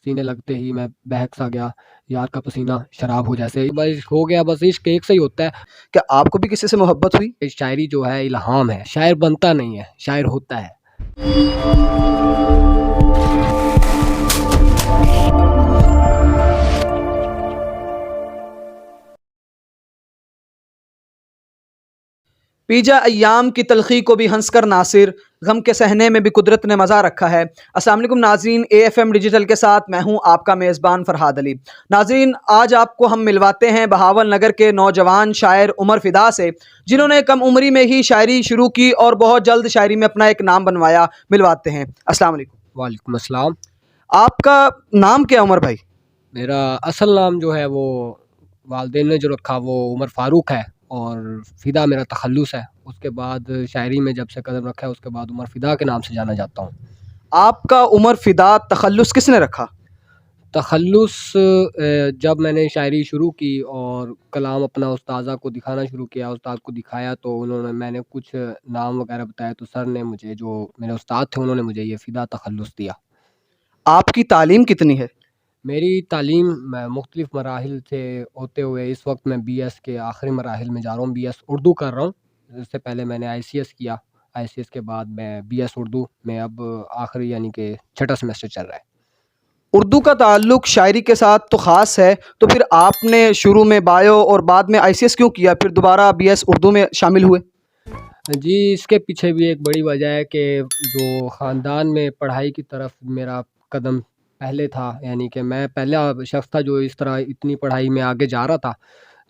सीने लगते ही मैं बहक सा गया, यार का पसीना शराब हो जैसे बस हो गया, बस इश्क एक से ही होता है। क्या आपको भी किसी से मोहब्बत हुई? शायरी जो है इल्हाम है, शायर बनता नहीं है, शायर होता है। पीजा अय्याम की तलखी को भी हंसकर नासिर, गम के सहने में भी कुदरत ने मज़ा रखा है। अस्सलाम वालेकुम नाज़रीन, AFM डिजिटल के साथ मैं हूं आपका मेज़बान फ़रहाद अली। नाज़रीन, आज आपको हम मिलवाते हैं बहावल नगर के नौजवान शायर उमर फ़िदा से, जिन्होंने कम उम्री में ही शायरी शुरू की और बहुत जल्द शायरी में अपना एक नाम बनवाया। मिलवाते हैं। अस्सलाम वालेकुम। वालेकुम अस्सलाम। आपका नाम क्या है उमर भाई? मेरा असल नाम जो है वो वालदेन ने जो रखा वो उमर फ़ारूक है, और फ़िदा मेरा तखल्लुस है। उसके बाद शायरी में जब से कदम रखा है उसके बाद उमर फ़िदा के नाम से जाना जाता हूँ। आपका उमर फ़िदा तखल्लुस किसने रखा? तखल्लुस जब मैंने शायरी शुरू की और कलाम अपना उस्ताज़ा को दिखाना शुरू किया, उस्ताद को दिखाया तो मैंने कुछ नाम वगैरह बताया तो सर ने मुझे, जो मेरे उस्ताद थे, उन्होंने मुझे ये फ़िदा तखल्लुस दिया। आपकी तालीम कितनी है? मेरी तालीम मुख्तलिफ़ मराहिल से होते हुए इस वक्त मैं BS के आखिरी मराहिल में जा रहा हूँ। BS उर्दू कर रहा हूँ। इससे पहले मैंने ICS किया। ICS के बाद मैं BS उर्दू में अब आखिरी यानी कि छठा सेमेस्टर चल रहा है। उर्दू का ताल्लुक शायरी के साथ तो ख़ास है, तो फिर आपने शुरू में बायो और बाद में ICS क्यों किया, फिर दोबारा BS उर्दू में शामिल हुए? जी, इसके पीछे भी एक बड़ी वजह है कि जो ख़ानदान में पढ़ाई की तरफ मेरा कदम पहले था, यानी कि मैं पहला शख्स था जो इस तरह इतनी पढ़ाई में आगे जा रहा था।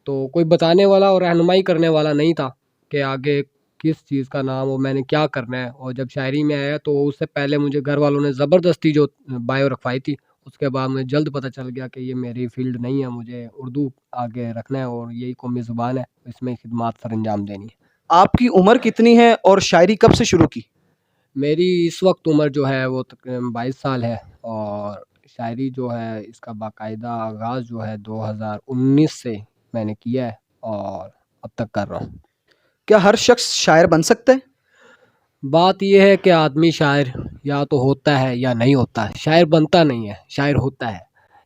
तो कोई बताने वाला और रहनुमाई करने वाला नहीं था कि आगे किस चीज़ का नाम हो, मैंने क्या करना है। और जब शायरी में आया तो उससे पहले मुझे घर वालों ने ज़बरदस्ती जो बायो रखवाई थी, उसके बाद मुझे जल्द पता चल गया कि ये मेरी फ़ील्ड नहीं है, मुझे उर्दू आगे रखना है और यही कौमी ज़ुबान है, इसमें खिदमत सरअंजाम देनी है। आपकी उम्र कितनी है और शायरी कब से शुरू की? मेरी इस वक्त उम्र जो है वो तकरीबन 22 साल है, और शायरी जो है इसका बाकायदा आगाज़ जो है 2019 से मैंने किया है और अब तक कर रहा हूँ। क्या हर शख्स शायर बन सकता है? बात यह है कि आदमी शायर या तो होता है या नहीं होता है, शायर बनता नहीं है, शायर होता है।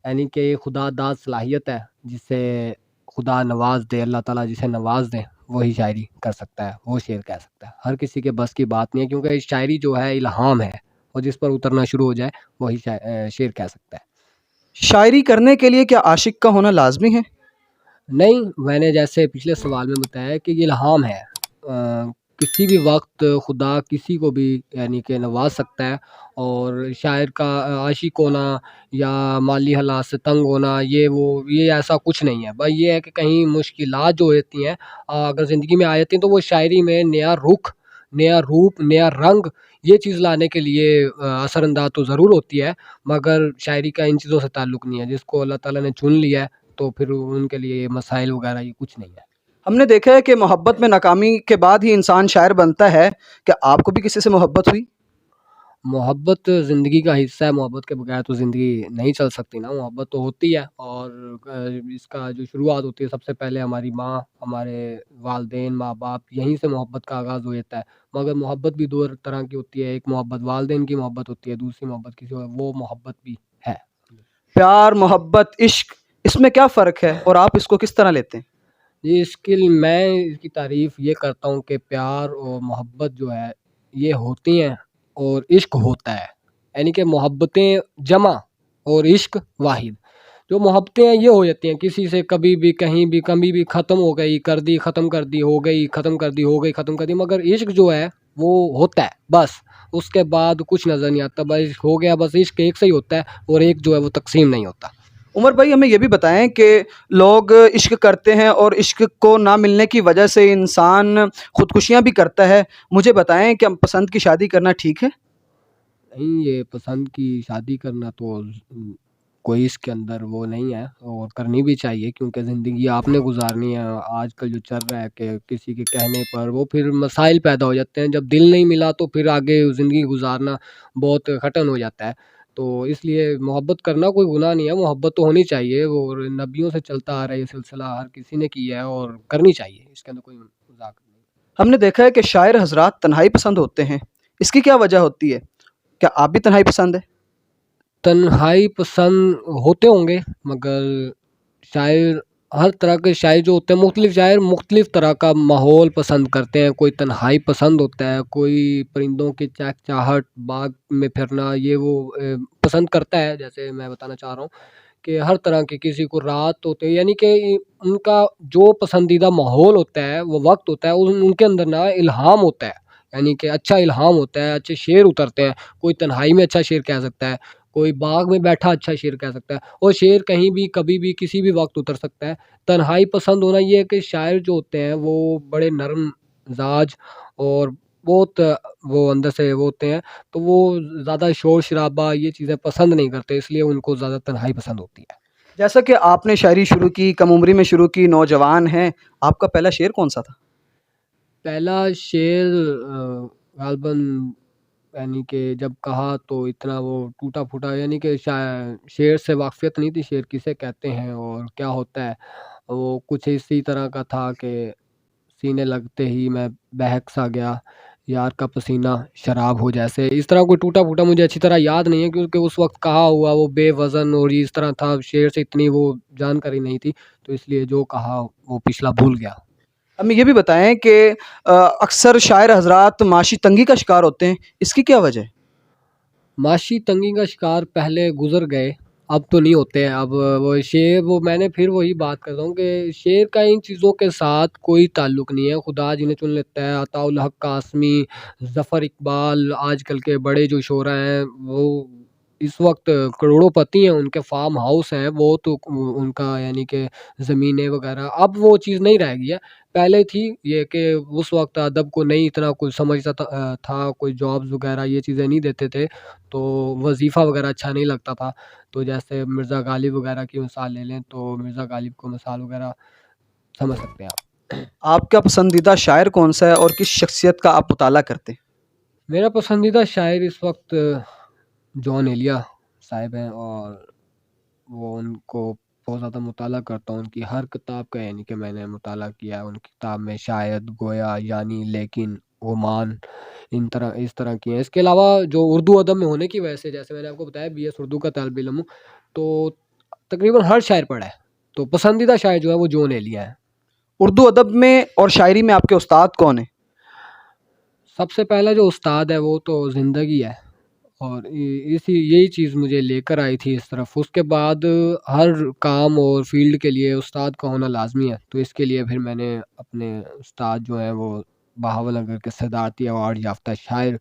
यानी कि ये खुदा दाद सलाहियत है, जिसे खुदा नवाज दे, अल्लाह ताला जिसे नवाज दे वही शायरी कर सकता है, वो शेर कह सकता है। हर किसी के बस की बात नहीं है, क्योंकि शायरी जो है इल्हाम है, और जिस पर उतरना शुरू हो जाए वही शेर कह सकता है। शायरी करने के लिए क्या आशिक का होना लाजमी है? नहीं, मैंने जैसे पिछले सवाल में बताया कि ये इल्हाम है। किसी भी वक्त खुदा किसी को भी यानी कि नवाज सकता है, और शायर का आशिक होना या माली हालात से तंग होना, ये ऐसा कुछ नहीं है। बस ये है कि कहीं मुश्किलात जो होती हैं, अगर ज़िंदगी में आ जाती हैं, तो वो शायरी में नया रुख, नया रूप, नया रंग, ये चीज़ लाने के लिए असरअंदाज तो ज़रूर होती है, मगर शायरी का इन चीज़ों से ताल्लुक़ नहीं है। जिसको अल्लाह ताला ने चुन लिया है तो फिर उनके लिए मसाइल वगैरह ये कुछ नहीं है। हमने देखा है कि मोहब्बत में नाकामी के बाद ही इंसान शायर बनता है। क्या आपको भी किसी से मोहब्बत हुई? मोहब्बत ज़िंदगी का हिस्सा है, मोहब्बत के बगैर तो ज़िंदगी नहीं चल सकती ना। मोहब्बत तो होती है, और इसका जो शुरुआत होती है सबसे पहले हमारी माँ, हमारे वालिदैन, माँ-बाप, यहीं से मोहब्बत का आगाज़ हो जाता है। मगर मोहब्बत भी 2 तरह की होती है, एक मोहब्बत वालिदैन की मोहब्बत होती है, दूसरी मोहब्बत किसी और, वो मोहब्बत भी है। प्यार, मोहब्बत, इश्क, इसमें क्या फ़र्क है और आप इसको किस तरह लेते हैं? मैं इसकी तारीफ़ ये करता हूँ कि प्यार और मोहब्बत जो है ये होती हैं, और इश्क होता है। यानी कि मोहब्बतें जमा और इश्क वाहिद। जो मोहब्बतें हैं ये हो जाती हैं किसी से, कभी भी, कहीं भी, कभी भी, ख़त्म हो गई, कर दी, ख़त्म कर दी, हो गई, ख़त्म कर दी, हो गई, ख़त्म कर दी। मगर इश्क जो है वो होता है बस, उसके बाद कुछ नज़र नहीं आता। बस हो गया, बस इश्क एक से ही होता है, और एक जो है वो तक़सीम नहीं होता। उमर भाई, हमें ये भी बताएं कि लोग इश्क करते हैं और इश्क को ना मिलने की वजह से इंसान खुदकुशियाँ भी करता है। मुझे बताएं, क्या पसंद की शादी करना ठीक है? नहीं, ये पसंद की शादी करना तो कोई इसके अंदर वो नहीं है, और करनी भी चाहिए, क्योंकि ज़िंदगी आपने गुजारनी है। आजकल जो चल रहा है कि किसी के कहने पर वो फिर मसाइल पैदा हो जाते हैं। जब दिल नहीं मिला तो फिर आगे ज़िंदगी गुजारना बहुत कठिन हो जाता है। तो इसलिए मोहब्बत करना कोई गुनाह नहीं है, मोहब्बत तो होनी चाहिए, और नबियों से चलता आ रहा है ये सिलसिला, हर किसी ने किया है और करनी चाहिए, इसके अंदर कोई मज़ाक नहीं। हमने देखा है कि शायर हज़रात तन्हाई पसंद होते हैं। इसकी क्या वजह होती है? क्या आप भी तन्हाई पसंद है? तन्हाई पसंद होते होंगे, मगर शायर हर तरह के शायर जो होते हैं, मुख्तलिफ शायर मुख्तलिफ तरह का माहौल पसंद करते हैं। कोई तन्हाई पसंद होता है, कोई परिंदों की चहचहाहट, बाग में फिरना, ये वो पसंद करता है। जैसे मैं बताना चाह रहा हूँ कि हर तरह के, किसी को रात होते हैं, यानी कि उनका जो पसंदीदा माहौल होता है, वो वक्त होता है, उनके अंदर ना इल्हाम होता है, यानी कि अच्छा इल्हाम होता है, अच्छे शेर उतरते हैं। कोई तन्हाई में अच्छा शेर कह सकता है, कोई बाग में बैठा अच्छा शेर कह सकता है, और शेर कहीं भी कभी भी किसी भी वक्त उतर सकता है। तन्हाई पसंद होना ये है कि शायर जो होते हैं वो बड़े नरम मिजाज और बहुत वो अंदर से वो होते हैं, तो वो ज़्यादा शोर शराबा ये चीज़ें पसंद नहीं करते, इसलिए उनको ज़्यादा तन्हाई पसंद होती है। जैसा कि आपने शायरी शुरू की, कम उम्री में शुरू की, नौजवान हैं, आपका पहला शेर कौन-सा था? पहला शेर गालबन, यानी कि जब कहा तो इतना वो टूटा-फूटा, यानी कि शेर से वाक़फ़ियत नहीं थी, शेर किसे कहते हैं और क्या होता है। वो कुछ इसी तरह का था कि सीने लगते ही मैं बहक सा गया, यार का पसीना शराब हो जैसे। इस तरह कोई टूटा-फूटा मुझे अच्छी तरह याद नहीं है, क्योंकि उस वक़्त कहा हुआ वो बेवज़न और इस तरह था, शेर से इतनी वो जानकारी नहीं थी, तो इसलिए जो कहा वो पिछला भूल गया। हमें ये भी बताएँ कि अक्सर शायर हज़रात माशी तंगी का शिकार होते हैं, इसकी क्या वजह है? माशी तंगी का शिकार पहले गुज़र गए, अब तो नहीं होते हैं। अब वो मैंने फिर वही बात करता हूँ कि शेर का इन चीज़ों के साथ कोई ताल्लुक नहीं है, खुदा जिन्हें चुन लेता है। अताउल हक़ कासमी, ज़फ़र इकबाल, आजकल के बड़े जो शोरा हैं, वो इस वक़्त करोड़पति हैं, उनके फार्म हाउस हैं, वो तो उनका यानी कि ज़मीनें वग़ैरह, अब वो चीज़ नहीं रह गई है। पहले थी ये कि उस वक़्त अदब को नहीं इतना कुछ समझता था, कोई जॉब्स वग़ैरह ये चीज़ें नहीं देते थे, तो वज़ीफ़ा वग़ैरह अच्छा नहीं लगता था। तो जैसे मिर्ज़ा गालिब वग़ैरह की मिसाल ले लें, तो मिर्ज़ा गालिब को मिसाल वग़ैरह समझ सकते हैं आप। आपका पसंदीदा शायर कौन-सा है और किस शख्सियत का आप मुताला करते हैं? मेरा पसंदीदा शायर इस वक़्त जॉन एलिया साहब हैं, और वो उनको बहुत ज़्यादा मुताला करता हूँ, उनकी हर किताब का, यानी कि मैंने मुताला किया है। उनकी किताब में शायद, गोया, यानी, लेकिन, गुमान, इस तरह की हैं। इसके अलावा जो उर्दू अदब में होने की वजह से, जैसे मैंने आपको बताया बीएस उर्दू का तालिब इल्म हूँ, तो तकरीबन हर शायर पढ़ा है। तो पसंदीदा शायर जो है वो जॉन एलिया है। उर्दू अदब में और शायरी में आपके उस्ताद कौन हैं? सबसे पहला जो उस्ताद है वो तो ज़िंदगी है, और इसी यही चीज़ मुझे लेकर आई थी इस तरफ। उसके बाद हर काम और फ़ील्ड के लिए उस्ताद का होना लाज़मी है, तो इसके लिए फिर मैंने अपने उस्ताद जो हैं वो बहावलनगर के सदारती अवार्ड याफ़्ता शायर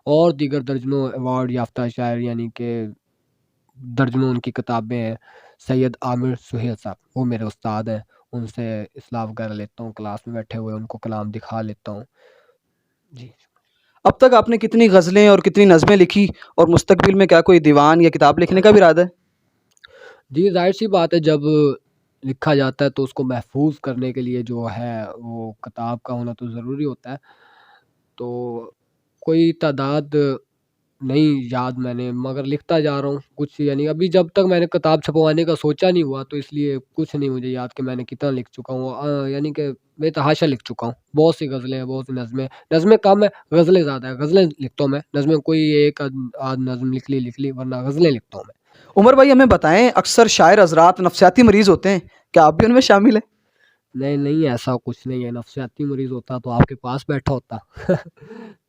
और दीगर दर्जनों अवार्ड याफ़्ता शायर, यानी कि दर्जनों उनकी किताबें हैं। सैयद आमिर सुहेल साहब, वो मेरे उस्ताद हैं, उनसे इस्लाह वगैरह लेता हूँ, क्लास में बैठे हुए उनको कलाम दिखा लेता हूँ। जी। अब तक आपने कितनी ग़ज़लें और कितनी नज़्में लिखी और मुस्तक़बिल में क्या कोई दीवान या किताब लिखने का भी इरादा है? जी, ज़ाहिर-सी बात है, जब लिखा जाता है तो उसको महफ़ूज़ करने के लिए जो है वो किताब का होना तो ज़रूरी होता है। तो कोई तादाद नहीं याद मैंने, मगर लिखता जा रहा हूँ कुछ, यानी अभी जब तक मैंने किताब छपवाने का सोचा नहीं हुआ, तो इसलिए कुछ नहीं मुझे याद कि मैंने कितना लिख चुका हूँ। यानी कि बेतहाशा लिख चुका हूँ। बहुत सी गज़लें हैं, बहुत सी नज़्में। नज़्में कम है, गज़लें ज़्यादा है। गज़लें लिखता हूँ मैं, नज़्में कोई एक आध नज़्म लिख ली, वरना गज़लें लिखता हूँ मैं। उमर भाई हमें बताएँ अक्सर शायर हज़रात नफ़सियाती मरीज़ होते हैं, क्या आप भी उनमें शामिल हैं? नहीं, नहीं, ऐसा कुछ नहीं है। नफ़्सियाती मरीज़ होता तो आपके पास बैठा होता।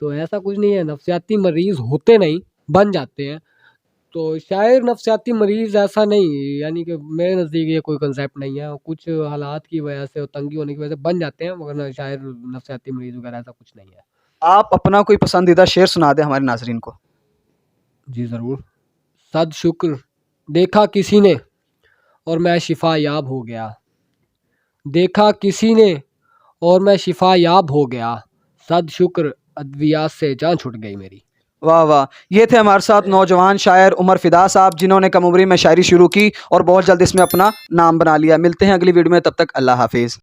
तो ऐसा कुछ नहीं है, नफ़्सियाती मरीज़ होते नहीं, बन जाते हैं। तो शायर नफ़्सियाती मरीज़ ऐसा नहीं, यानी कि मेरे नज़दीक ये कोई कांसेप्ट नहीं है। कुछ हालात की वजह से और तंगी होने की वजह से बन जाते हैं, मगर ना शायर नफ़्सियाती मरीज़ वगैरह ऐसा कुछ नहीं है। आप अपना कोई पसंदीदा शेर सुना दें हमारे नाज़रीन को। जी, ज़रूर। सद शुक्र देखा किसी ने और मैं शिफ़ा याब हो गया। देखा किसी ने और मैं शिफ़ा याब हो गया। सद शुक्र अद्वियात से जान छूट गई मेरी। वाह, वाह! ये थे हमारे साथ नौजवान शायर उमर फ़िदा साहब जिन्होंने कम उम्री में शायरी शुरू की और बहुत जल्द इसमें अपना नाम बना लिया। मिलते हैं अगली वीडियो में, तब तक अल्लाह हाफ़िज़।